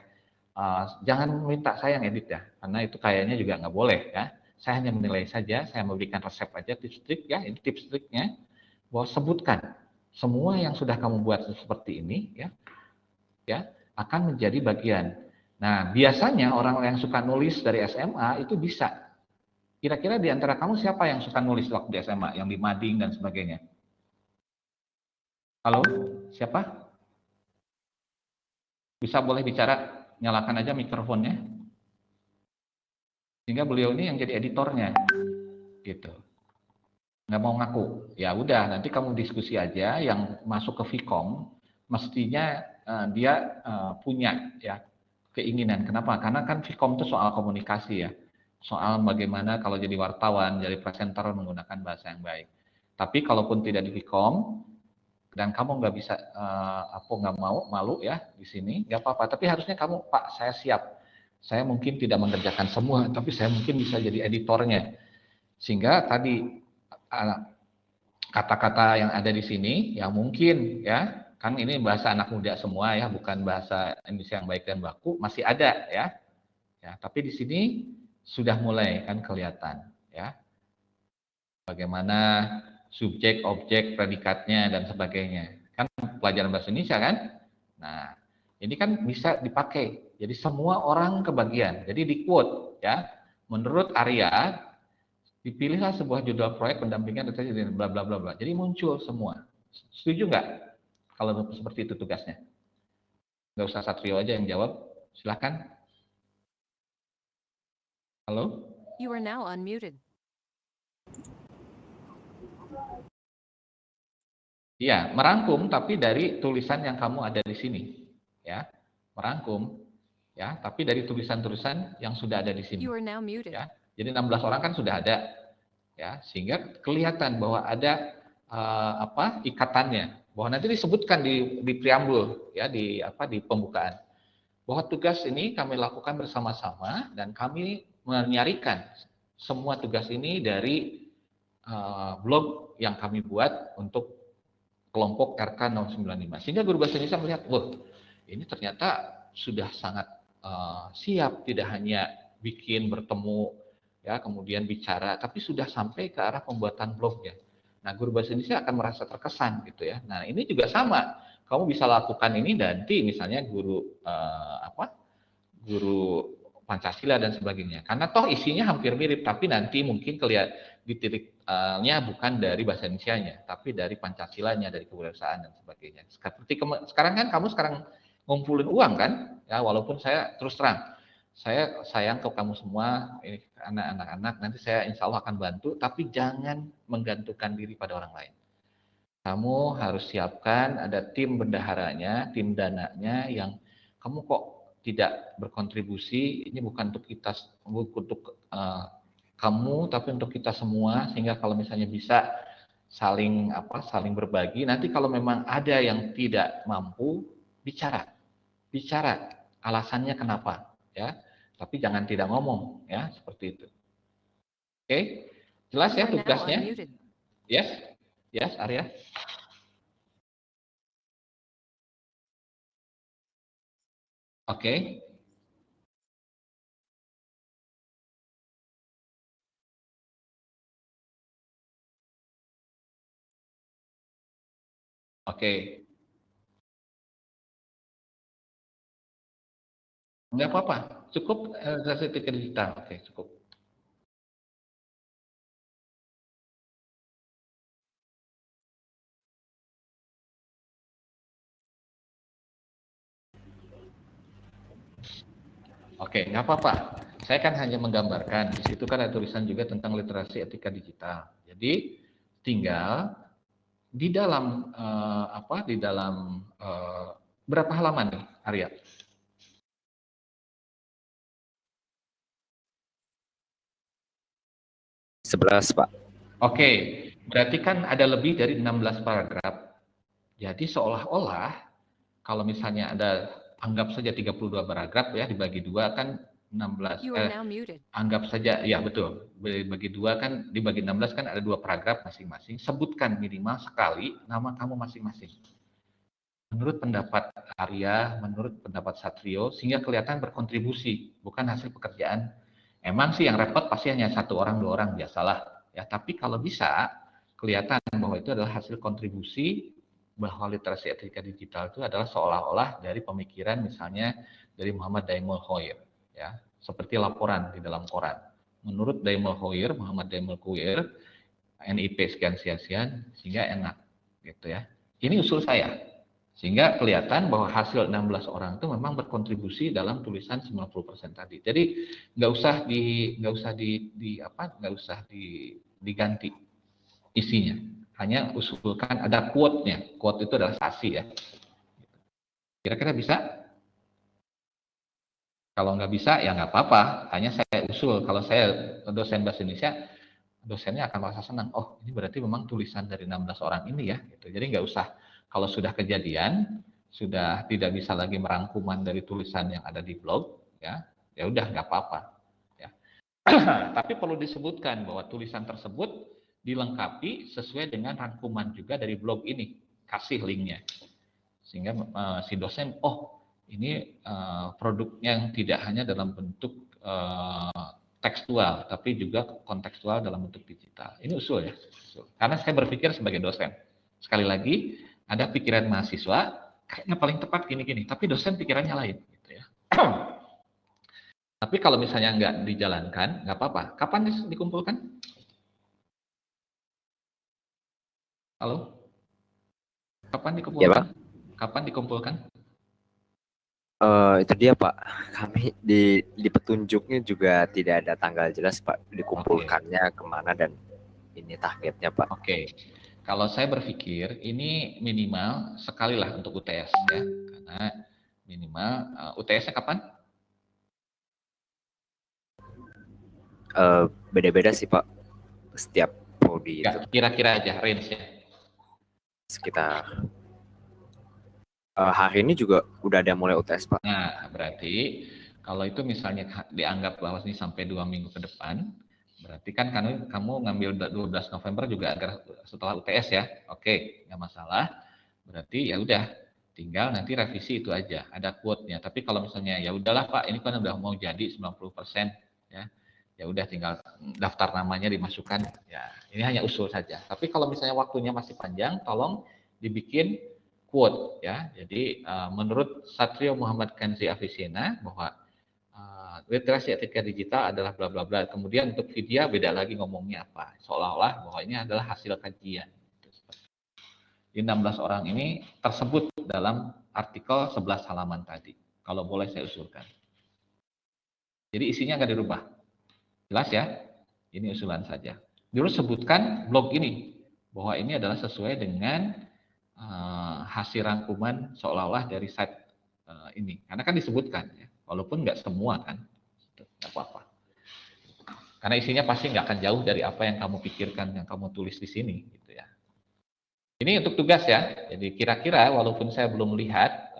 jangan minta saya yang edit ya, karena itu kayaknya juga nggak boleh ya. Saya hanya menilai saja, saya memberikan resep aja, tips trik ya, ini tips triknya, bahwa sebutkan semua yang sudah kamu buat seperti ini ya akan menjadi bagian. Nah, biasanya orang yang suka nulis dari SMA itu bisa. Kira-kira di antara kamu siapa yang suka nulis waktu di SMA, yang di mading dan sebagainya? Halo, siapa? Bisa boleh bicara, nyalakan aja mikrofonnya. Sehingga beliau ini yang jadi editornya, gitu. Nggak mau ngaku. Ya udah, nanti kamu diskusi aja. Yang masuk ke Vkom, mestinya dia punya ya keinginan. Kenapa? Karena kan Vkom itu soal komunikasi ya. Soal bagaimana kalau jadi wartawan, jadi presenter menggunakan bahasa yang baik. Tapi kalaupun tidak di Vkom, dan kamu nggak bisa nggak mau malu ya di sini, nggak apa-apa. Tapi harusnya kamu, Pak, saya siap. Saya mungkin tidak mengerjakan semua, tapi saya mungkin bisa jadi editornya. Sehingga tadi kata-kata yang ada di sini yang mungkin ya, kan ini bahasa anak muda semua ya, bukan bahasa Indonesia yang baik dan baku, masih ada ya. Ya, tapi di sini sudah mulai kan kelihatan ya. Bagaimana subjek, objek, predikatnya dan sebagainya. Kan pelajaran bahasa Indonesia kan? Nah, ini kan bisa dipakai. Jadi semua orang kebagian. Jadi di quote ya. Menurut Arya, dipilihlah sebuah judul proyek pendampingan bla bla bla bla. Jadi muncul semua. Setuju nggak kalau seperti itu tugasnya? Nggak usah Satrio aja yang jawab. Silakan. Halo? You are now unmuted. Iya, merangkum tapi dari tulisan yang kamu ada di sini, ya. Merangkum, ya, tapi dari tulisan-tulisan yang sudah ada di sini. You are now muted. Ya. Jadi 16 orang kan sudah ada, ya, sehingga kelihatan bahwa ada ikatannya, bahwa nanti disebutkan di preambul, ya, di pembukaan, bahwa tugas ini kami lakukan bersama-sama dan kami menyarikan semua tugas ini dari blog yang kami buat untuk kelompok RK 095. Sehingga guru bahasa Indonesia melihat, wah, ini ternyata sudah sangat siap, tidak hanya bikin, bertemu, ya, kemudian bicara, tapi sudah sampai ke arah pembuatan blognya. Nah, guru bahasa Indonesia akan merasa terkesan gitu ya. Nah, ini juga sama. Kamu bisa lakukan ini nanti misalnya guru guru Pancasila dan sebagainya. Karena toh isinya hampir mirip, tapi nanti mungkin kelihatan di titiknya bukan dari bahasa Indonesianya, tapi dari Pancasilanya, dari kewirausahaan dan sebagainya. Seperti sekarang kan kamu sekarang ngumpulin uang kan, ya, walaupun saya terus terang, saya sayang ke kamu semua, ini anak-anak, nanti saya insya Allah akan bantu, tapi jangan menggantungkan diri pada orang lain. Kamu harus siapkan ada tim bendaharanya, tim dananya yang kamu kok tidak berkontribusi, ini bukan untuk kita, untuk kamu, tapi untuk kita semua, sehingga kalau misalnya bisa saling berbagi. Nanti kalau memang ada yang tidak mampu, bicara alasannya kenapa, ya. Tapi jangan tidak ngomong, ya, seperti itu. Oke, jelas ya tugasnya? Yes, yes, Arya. Oke. Oke. Enggak apa-apa. Cukup sertifikat digital. Oke, cukup. Oke, enggak apa-apa. saya kan hanya menggambarkan. Di situ kan ada tulisan juga tentang literasi etika digital. Jadi tinggal di dalam berapa halaman nih, Arya? Sebelas, Pak. Oke, berarti kan ada lebih dari 16 paragraf. Jadi seolah-olah kalau misalnya ada anggap saja 32 paragraf ya dibagi dua kan 16 You are now muted. anggap saja ya betul dibagi dua kan dibagi 16 kan ada 2 paragraf masing-masing, sebutkan minimal sekali nama kamu masing-masing menurut pendapat Arya, menurut pendapat Satrio, sehingga kelihatan berkontribusi bukan hasil pekerjaan. Emang sih yang repot pasti hanya 1 orang 2 orang biasalah ya, tapi kalau bisa kelihatan bahwa itu adalah hasil kontribusi, bahwa literasi etika digital itu adalah seolah-olah dari pemikiran misalnya dari Muhammad Daimul Khair ya, seperti laporan di dalam koran. Menurut Daimul Khair, Muhammad Daimul Khair, NIP sekian-sekian sehingga enak gitu ya. Ini usul saya. Sehingga kelihatan bahwa hasil 16 orang itu memang berkontribusi dalam tulisan 90% tadi. Jadi nggak usah diganti isinya. Hanya usulkan ada quote-nya. Quote itu adalah sasi ya. Kira-kira bisa? Kalau nggak bisa ya nggak apa-apa. Hanya saya usul. Kalau saya dosen bahasa Indonesia, dosennya akan merasa senang. Oh, ini berarti memang tulisan dari 16 orang ini ya. Gitu. Jadi nggak usah. Kalau sudah kejadian, sudah tidak bisa lagi merangkuman dari tulisan yang ada di blog, ya udah nggak apa-apa. Ya. Tapi perlu disebutkan bahwa tulisan tersebut dilengkapi sesuai dengan rangkuman juga dari blog ini, kasih linknya, sehingga si dosen, oh ini produk yang tidak hanya dalam bentuk tekstual, tapi juga kontekstual dalam bentuk digital. Ini usul ya, usul. Karena saya berpikir sebagai dosen, sekali lagi ada pikiran mahasiswa kayaknya paling tepat gini-gini, tapi dosen pikirannya lain gitu ya. Tapi kalau misalnya nggak dijalankan, nggak apa-apa. Kapan dikumpulkan? Halo? Kapan dikumpulkan? Ya, Pak. Kapan dikumpulkan? Itu dia, Pak. Kami di petunjuknya juga tidak ada tanggal jelas, Pak. Dikumpulkannya kemana dan ini targetnya, Pak. Oke. Kalau saya berpikir ini minimal sekali lah untuk UTS ya, karena minimal UTS-nya kapan? Beda-beda sih, Pak. Setiap prodi itu Kira-kira aja range-nya. sekitar hari ini juga udah ada mulai UTS, Pak. Nah, berarti kalau itu misalnya dianggap bahwa ini sampai 2 minggu ke depan, berarti kan kamu ngambil 12 November juga agar setelah UTS ya. Oke, nggak masalah. Berarti ya udah, tinggal nanti revisi itu aja, ada quote-nya. Tapi kalau misalnya ya udahlah Pak, ini kan udah mau jadi 90% ya. Ya udah tinggal daftar namanya dimasukkan. Ya, ini hanya usul saja. Tapi kalau misalnya waktunya masih panjang, tolong dibikin quote ya. Jadi menurut Satrio Muhammad Kanzi Avicenna bahwa literasi etika digital adalah bla bla bla. Kemudian untuk video beda lagi ngomongnya apa. Seolah-olah bahwa ini adalah hasil kajian. Di 16 orang ini tersebut dalam artikel 11 halaman tadi. Kalau boleh saya usulkan. Jadi isinya nggak dirubah. Jelas ya? Ini usulan saja. Dulu sebutkan blog ini. Bahwa ini adalah sesuai dengan hasil rangkuman seolah-olah dari site ini. Karena kan disebutkan. Ya. Walaupun nggak semua kan. Nggak apa-apa. Karena isinya pasti nggak akan jauh dari apa yang kamu pikirkan, yang kamu tulis di sini. Gitu ya. Ini untuk tugas ya. Jadi kira-kira walaupun saya belum lihat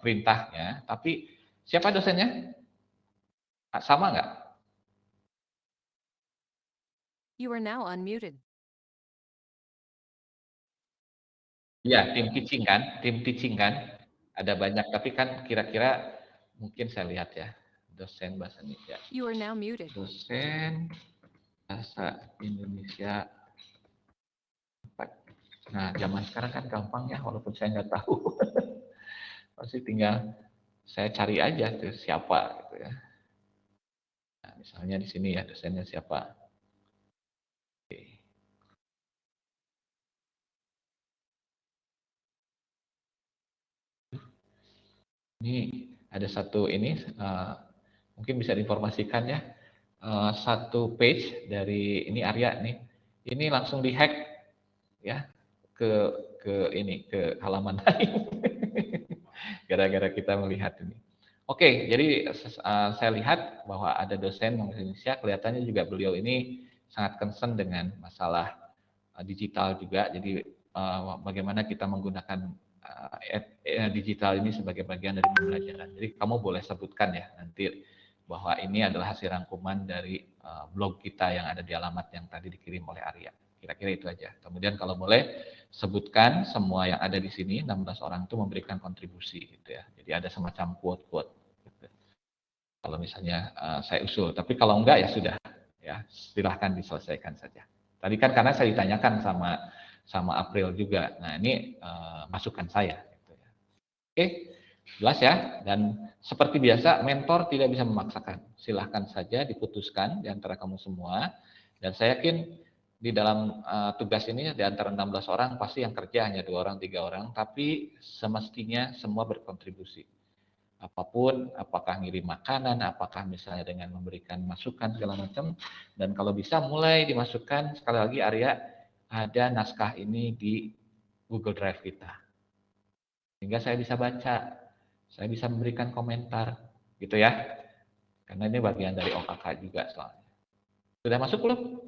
perintahnya, tapi siapa dosennya? Sama nggak? You are now unmuted. Ya, tim teaching kan. Ada banyak, tapi kan kira-kira mungkin saya lihat ya. Dosen bahasa Indonesia. You are now muted. Dosen bahasa Indonesia. Nah, zaman sekarang kan gampang ya, walaupun saya nggak tahu. Pasti tinggal saya cari aja tuh siapa gitu ya. Nah, misalnya di sini ya dosennya siapa. Oke. Ini ada satu ini mungkin bisa diinformasikan ya. Satu page dari ini Arya nih, ini langsung dihack ya ke halaman lain gara-gara kita melihat ini. Oke, jadi saya lihat bahwa ada dosen bahasa Indonesia, kelihatannya juga beliau ini sangat concern dengan masalah digital juga. Jadi bagaimana kita menggunakan digital ini sebagai bagian dari pembelajaran. Jadi kamu boleh sebutkan ya nanti bahwa ini adalah hasil rangkuman dari blog kita yang ada di alamat yang tadi dikirim oleh Arya. Kira-kira itu aja. Kemudian kalau boleh sebutkan semua yang ada di sini, 16 orang itu memberikan kontribusi gitu ya. Jadi ada semacam quote-quote. Gitu. Kalau misalnya saya usul, tapi kalau enggak ya sudah, ya silahkan diselesaikan saja. Tadi kan karena saya ditanyakan sama April juga. Nah ini masukan saya. Gitu ya. Oke. Jelas ya, dan seperti biasa mentor tidak bisa memaksakan. Silahkan saja diputuskan di antara kamu semua, dan saya yakin di dalam tugas ini di antara 16 orang pasti yang kerja hanya 2 orang, 3 orang, tapi semestinya semua berkontribusi. Apapun, apakah ngirim makanan, apakah misalnya dengan memberikan masukan segala macam, dan kalau bisa mulai dimasukkan, sekali lagi Arya, ada naskah ini di Google Drive kita. Sehingga saya bisa baca. Saya bisa memberikan komentar, gitu ya. Karena ini bagian dari OKK juga soalnya. Sudah masuk belum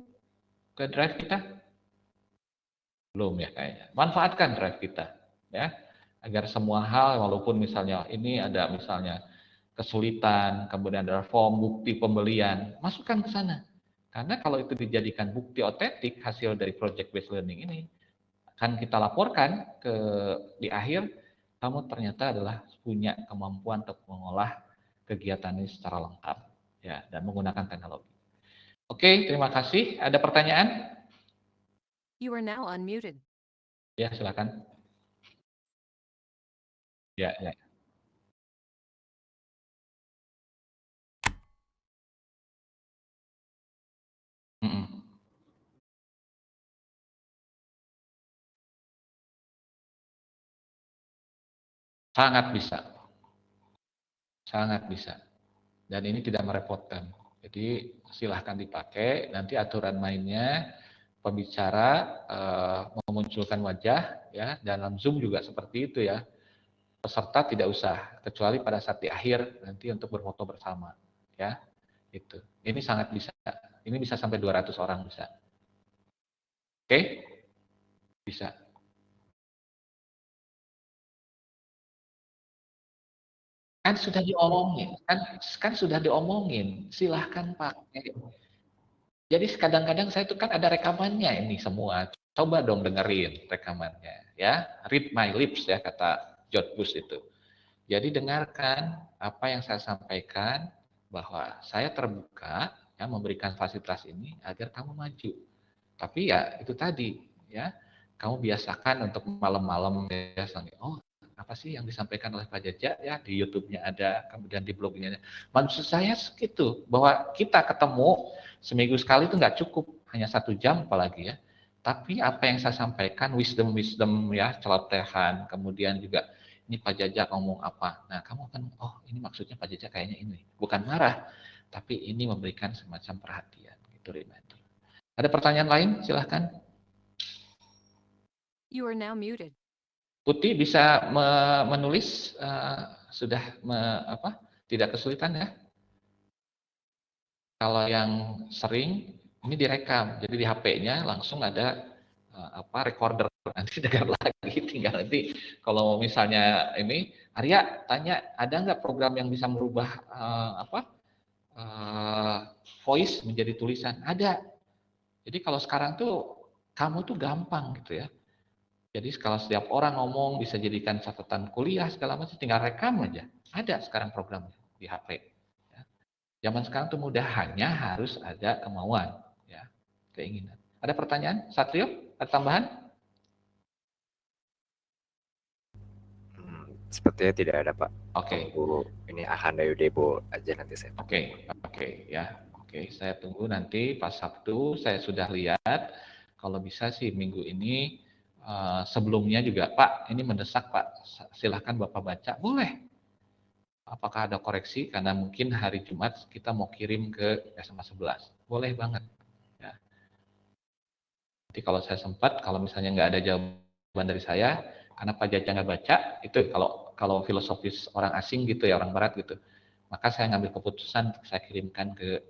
ke drive kita? Belum ya kayaknya. Manfaatkan drive kita, ya, agar semua hal, walaupun misalnya ini ada misalnya kesulitan, kemudian ada form bukti pembelian, masukkan ke sana. Karena kalau itu dijadikan bukti otentik hasil dari project based learning ini, akan kita laporkan di akhir. Kamu ternyata adalah punya kemampuan untuk mengolah kegiatan ini secara lengkap ya dan menggunakan teknologi. Oke, terima kasih. Ada pertanyaan? You are now unmuted. Ya, silakan. Ya, ya. Mm-mm. Sangat bisa. Sangat bisa. Dan ini tidak merepotkan. Jadi silahkan dipakai, nanti aturan mainnya pembicara memunculkan wajah ya, dalam Zoom juga seperti itu ya. Peserta tidak usah, kecuali pada saat di akhir nanti untuk berfoto bersama ya. Itu. Ini sangat bisa. Ini bisa sampai 200 orang bisa. Oke? Bisa. Kan sudah diomongin, kan sudah diomongin. Silahkan pakai. Jadi kadang-kadang saya itu kan ada rekamannya ini semua. Coba dong dengerin rekamannya ya. Read my lips ya kata George Bush itu. Jadi dengarkan apa yang saya sampaikan bahwa saya terbuka ya memberikan fasilitas ini agar kamu maju. Tapi ya itu tadi ya. Kamu biasakan untuk malam-malam ya oh apa sih yang disampaikan oleh Pak Jaja ya di YouTube-nya ada, kemudian di blognya. Maksud saya segitu bahwa kita ketemu seminggu sekali itu nggak cukup hanya 1 jam apalagi ya. Tapi apa yang saya sampaikan wisdom ya celotehan, kemudian juga ini Pak Jaja ngomong apa. Nah kamu akan oh ini maksudnya Pak Jaja kayaknya ini bukan marah, tapi ini memberikan semacam perhatian gitu reminder. Ada pertanyaan lain silahkan. You are now muted. Putih bisa menulis sudah tidak kesulitan ya. Kalau yang sering ini direkam, jadi di HP-nya langsung ada recorder nanti dengar lagi. Tinggal nanti kalau misalnya ini Arya tanya ada nggak program yang bisa merubah voice menjadi tulisan? Ada. Jadi kalau sekarang tuh kamu tuh gampang gitu ya. Jadi kalau setiap orang ngomong bisa jadikan catatan kuliah segala macam, tinggal rekam aja. Ada sekarang programnya di HP. Ya. Zaman sekarang tuh mudah, hanya harus ada kemauan, ya, keinginan. Ada pertanyaan, Satrio? Ada tambahan? Sepertinya tidak ada Pak. Oke. Ini akan dari Debo aja nanti saya. Oke, ya. Oke, saya tunggu nanti pas Sabtu. Saya sudah lihat. Kalau bisa sih minggu ini. Sebelumnya juga Pak ini mendesak Pak silahkan Bapak baca boleh apakah ada koreksi karena mungkin hari Jumat kita mau kirim ke SMA 11. Boleh banget. Ya. Jadi kalau saya sempat, kalau misalnya nggak ada jawaban dari saya, karena Pak Jaja nggak baca, itu kalau filosofis orang asing gitu ya, orang Barat gitu, maka saya ngambil keputusan saya kirimkan ke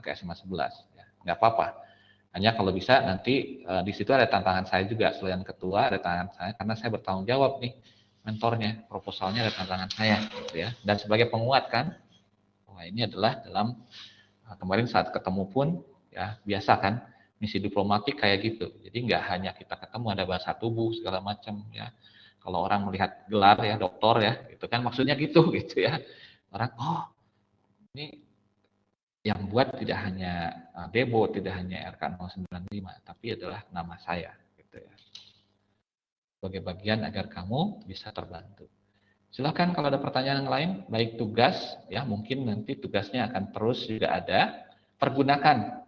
ke SMA 11. Ya. Nggak apa-apa. Hanya kalau bisa nanti di situ ada tantangan saya juga selain ketua ada tantangan saya karena saya bertanggung jawab nih mentornya proposalnya ada tantangan saya gitu ya dan sebagai penguat kan wah ini adalah dalam kemarin saat ketemu pun ya biasa kan misi diplomatik kayak gitu jadi nggak hanya kita ketemu ada bahasa tubuh segala macam ya kalau orang melihat gelar ya doktor ya itu kan maksudnya gitu gitu ya orang oh ini yang buat tidak hanya Debo, tidak hanya RK 095, tapi adalah nama saya. Gitu ya. Sebagai bagian agar kamu bisa terbantu. Silakan kalau ada pertanyaan yang lain, baik tugas, ya mungkin nanti tugasnya akan terus juga ada. Pergunakan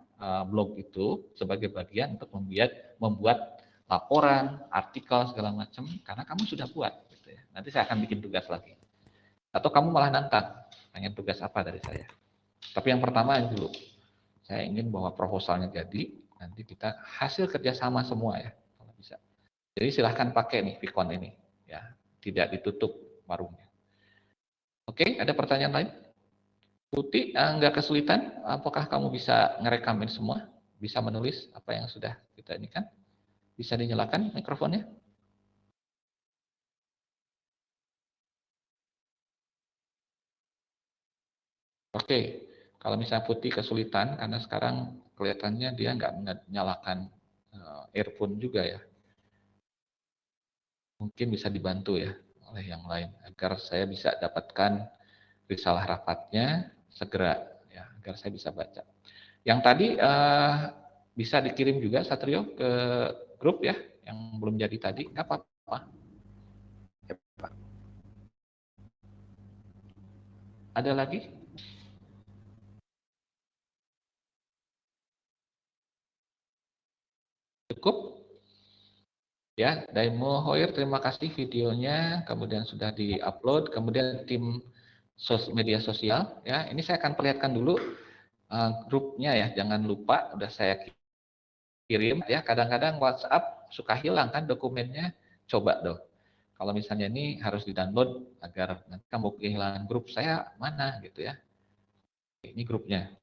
blog itu sebagai bagian untuk membuat laporan, artikel segala macam, karena kamu sudah buat. Gitu ya. Nanti saya akan bikin tugas lagi. Atau kamu malah nantang, pengen tugas apa dari saya. Tapi yang pertama dulu, saya ingin bahwa proposalnya jadi, nanti kita hasil kerjasama semua ya, kalau bisa. Jadi silahkan pakai nih Vicon ini, ya, tidak ditutup warungnya. Oke, ada pertanyaan lain? Putih, nggak kesulitan? Apakah kamu bisa ngerekamin semua? Bisa menulis apa yang sudah kita ini kan? Bisa dinyalakan mikrofonnya? Oke, kalau misalnya Putih kesulitan, karena sekarang kelihatannya dia nggak menyalakan earphone juga ya. Mungkin bisa dibantu ya oleh yang lain agar saya bisa dapatkan risalah rapatnya segera ya agar saya bisa baca. Yang tadi bisa dikirim juga Satrio ke grup ya yang belum jadi tadi nggak apa-apa. Ya, Pak. Ada lagi? Cukup? Ya, Daimo Hoir, terima kasih videonya, kemudian sudah di-upload, kemudian tim media sosial, ya. Ini saya akan perlihatkan dulu grupnya ya, jangan lupa, udah saya kirim ya. Kadang-kadang WhatsApp suka hilang kan dokumennya, coba dong. Kalau misalnya ini harus di-download agar nanti kamu kehilangan grup saya mana gitu ya. Ini grupnya,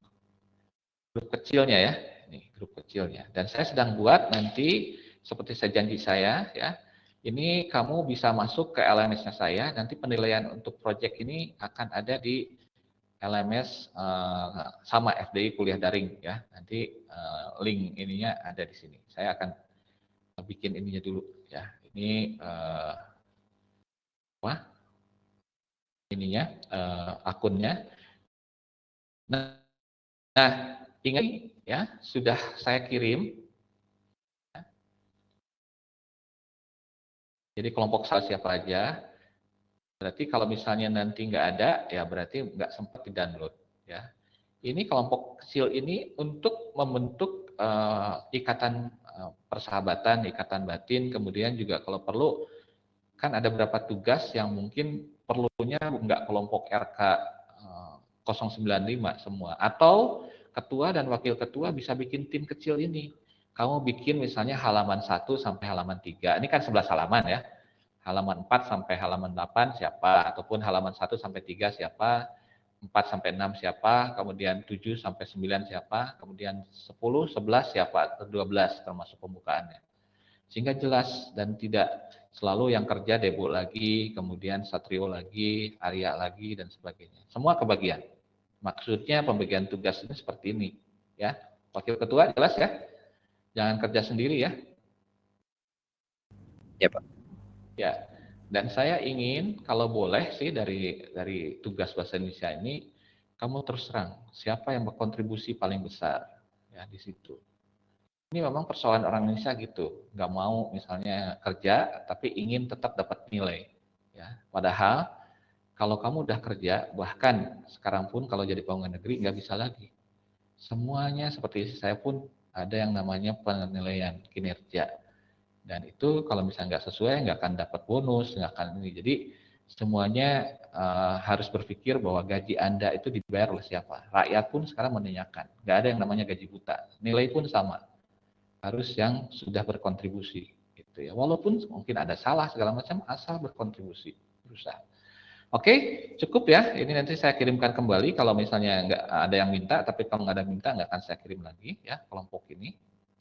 grup kecilnya ya, ini grup kecilnya. Dan saya sedang buat nanti seperti saya janji saya ya. Ini kamu bisa masuk ke LMS-nya saya. Nanti penilaian untuk project ini akan ada di LMS sama FDI kuliah daring ya. Nanti link ininya ada di sini. Saya akan bikin ininya dulu ya. Ini apa? Ininya akunnya. Nah, ingat ya sudah saya kirim. Jadi kelompok saya siapa aja. Berarti kalau misalnya nanti nggak ada, ya berarti nggak sempat di-download. Ya. Ini kelompok kecil ini untuk membentuk ikatan persahabatan, ikatan batin, kemudian juga kalau perlu, kan ada beberapa tugas yang mungkin perlunya nggak kelompok RK 095 semua. Atau ketua dan wakil ketua bisa bikin tim kecil ini. Kamu bikin misalnya halaman 1 sampai halaman 3. Ini kan 11 halaman ya halaman 4 sampai halaman 8 siapa, ataupun halaman 1 sampai 3 siapa, 4 sampai 6 siapa, kemudian 7 sampai 9 siapa, kemudian 10, 11 siapa, atau 12 termasuk pembukaannya. Sehingga jelas dan tidak selalu yang kerja Debo lagi, kemudian Satrio lagi, Arya lagi, dan sebagainya. Semua kebagian. Maksudnya pembagian tugas ini seperti ini. Ya, Wakil Ketua jelas ya? Jangan kerja sendiri ya. Ya, Pak. Ya, dan saya ingin kalau boleh sih dari tugas bahasa Indonesia ini kamu terus terang siapa yang berkontribusi paling besar ya di situ. Ini memang persoalan orang Indonesia gitu, nggak mau misalnya kerja tapi ingin tetap dapat nilai. Ya, padahal kalau kamu udah kerja bahkan sekarang pun kalau jadi pegawai negeri nggak bisa lagi. Semuanya seperti saya pun ada yang namanya penilaian kinerja. Dan itu kalau misalnya nggak sesuai, nggak akan dapat bonus, nggak akan ini. Jadi semuanya harus berpikir bahwa gaji Anda itu dibayar oleh siapa. Rakyat pun sekarang menanyakan, nggak ada yang namanya gaji buta. Nilai pun sama, harus yang sudah berkontribusi. Gitu ya. Walaupun mungkin ada salah segala macam, asal berkontribusi, berusaha. Oke, cukup ya. Ini nanti saya kirimkan kembali kalau misalnya nggak ada yang minta, tapi kalau nggak ada yang minta nggak akan saya kirim lagi ya kelompok ini.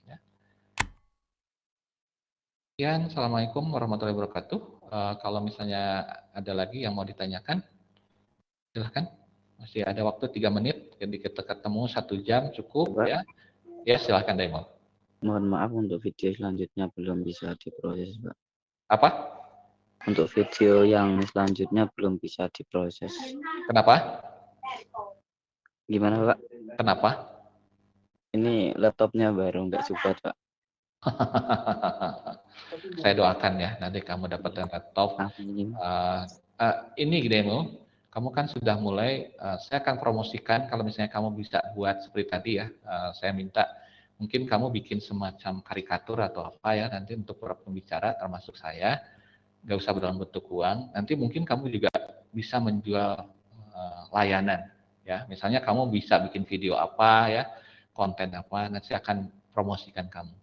Ya. Sekian, Assalamualaikum warahmatullahi wabarakatuh. Kalau misalnya ada lagi yang mau ditanyakan, silahkan. Masih ada waktu 3 menit, jadi kita ketemu 1 jam cukup Pak, ya. Ya silahkan Daimon. mohon maaf untuk video selanjutnya belum bisa diproses, Pak. Apa? Untuk video yang selanjutnya belum bisa diproses. Kenapa? Gimana, Pak? Kenapa? Ini laptopnya baru nggak support, Pak. Saya doakan ya, nanti kamu dapat laptop. Amin. Ini Demo, kamu kan sudah mulai, saya akan promosikan kalau misalnya kamu bisa buat seperti tadi ya, saya minta mungkin kamu bikin semacam karikatur atau apa ya, nanti untuk para pembicara termasuk saya, nggak usah dalam bentuk uang, nanti mungkin kamu juga bisa menjual layanan ya, misalnya kamu bisa bikin video apa ya, konten apa, nanti saya akan promosikan kamu.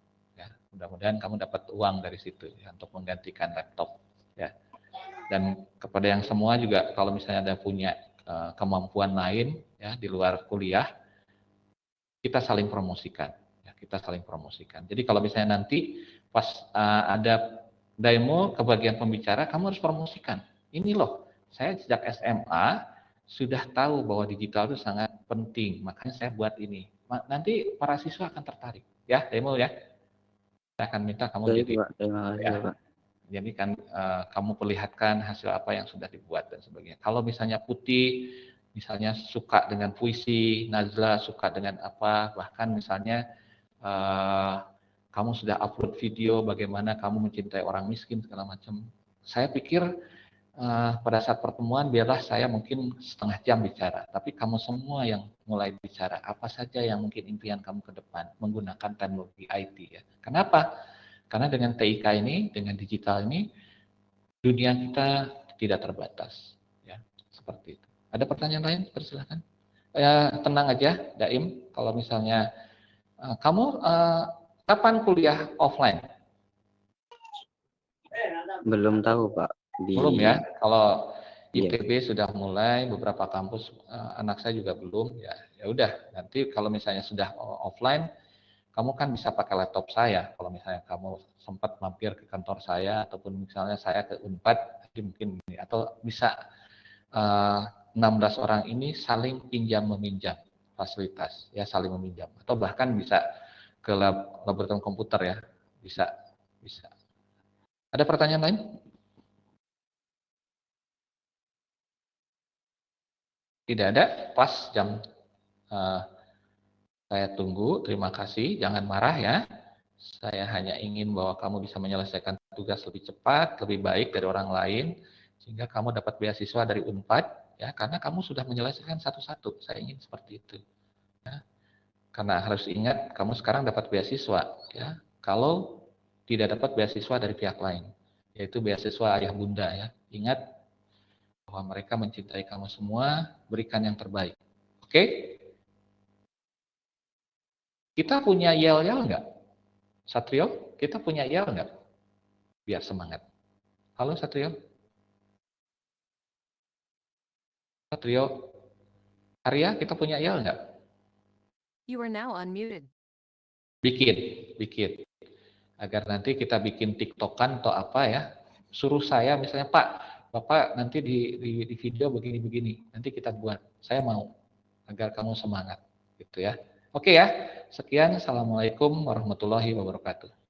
Mudah-mudahan kamu dapat uang dari situ ya, untuk menggantikan laptop ya. Dan kepada yang semua juga kalau misalnya ada punya kemampuan lain ya di luar kuliah, kita saling promosikan ya, kita saling promosikan. Jadi kalau misalnya nanti pas ada demo ke bagian pembicara, kamu harus promosikan. Ini loh, saya sejak SMA sudah tahu bahwa digital itu sangat penting, makanya saya buat ini. Nanti para siswa akan tertarik ya, demo ya. Saya akan minta kamu Baik, jadi Pak. Terima kasih, ya, Pak. jadi kan kamu perlihatkan hasil apa yang sudah dibuat dan sebagainya. Kalau misalnya Putih, misalnya suka dengan puisi, Nazla suka dengan apa, bahkan misalnya kamu sudah upload video bagaimana kamu mencintai orang miskin segala macam. Saya pikir pada saat pertemuan biarlah saya mungkin setengah jam bicara, tapi kamu semua yang mulai bicara apa saja yang mungkin impian kamu ke depan menggunakan teknologi IT ya. Kenapa? Karena dengan TIK ini, dengan digital ini, dunia kita tidak terbatas ya, seperti itu. Ada pertanyaan lain? Persilahkan. Ya, tenang aja, Daim. Kalau misalnya kamu kapan kuliah offline? Belum tahu, Pak. Belum ya. Kalau Iya. ITB sudah mulai, beberapa kampus anak saya juga belum. Ya, ya udah. Nanti kalau misalnya sudah offline, kamu kan bisa pakai laptop saya. Kalau misalnya kamu sempat mampir ke kantor saya ataupun misalnya saya ke Unpad, jadi mungkin ini atau bisa 16 orang ini saling pinjam meminjam fasilitas ya, saling meminjam atau bahkan bisa ke laboratorium komputer ya, bisa. Ada pertanyaan lain? Tidak ada, pas jam saya tunggu. Terima kasih, jangan marah ya. Saya hanya ingin bahwa kamu bisa menyelesaikan tugas lebih cepat, lebih baik dari orang lain, sehingga kamu dapat beasiswa dari Unpad, ya, karena kamu sudah menyelesaikan satu-satu. Saya ingin seperti itu. Ya. Karena harus ingat, kamu sekarang dapat beasiswa, ya. Kalau tidak dapat beasiswa dari pihak lain, yaitu beasiswa ayah bunda, ya. Ingat bahwa mereka mencintai kamu semua, berikan yang terbaik. Oke? Kita punya yel-yel nggak? Satrio, kita punya yel nggak? Biar semangat. Halo Satrio. Satrio. Arya, kita punya yel nggak? You are now unmuted. Bikin. Agar nanti kita bikin TikTokan atau apa ya. Suruh saya misalnya, Pak, Bapak nanti di video begini-begini. Nanti kita buat. Saya mau. Agar kamu semangat. Gitu ya. Oke ya. Sekian. Assalamualaikum warahmatullahi wabarakatuh.